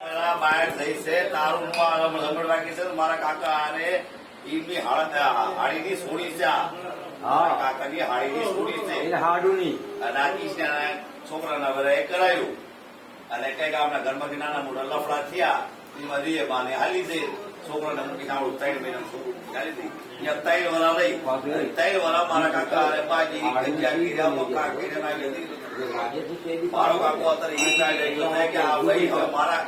બહાર થઈ છે તારું લંગડવા કે છે મારા કાકા અને એમની હાડીની સોડી છે કાકાની હાડીની સોડી છે હાડુની નાખી છે છોકરાના બધા કરાયું અને કઈક આપણા ઘરમાંથી નાના મોટા લફડા થયા એમાં રીએ બાને હાલી છે છોકરાને મૂકી નાવડું 3 મહિના છોકરું હાલી હતી ત્યાં 3 વરા લઈ 3 વરા મારા કાકા અને બાજી કીધા મક્કા કીધે નાખી હતી મારો કાકો અત્યારે એ ચાલે ગયો છે કે આ ભાઈ હવે મારા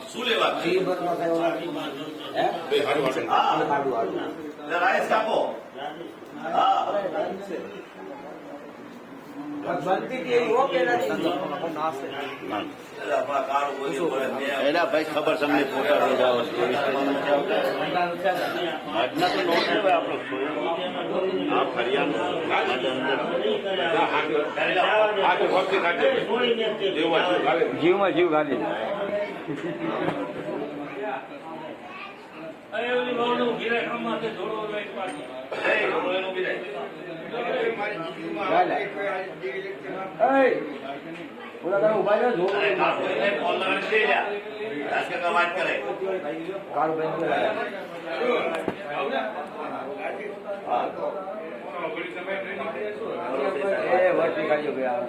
શું લેવા રાઈસ કાપો એના ભાઈ ખબર તમને ફોટા રજાઓ આજના તો નોટ લેવાય આપણો આ ફરિયાદ જીવમાં જીવ ગાલી ઉભા વાત કરે વર્તી કાઢ્યો ગયા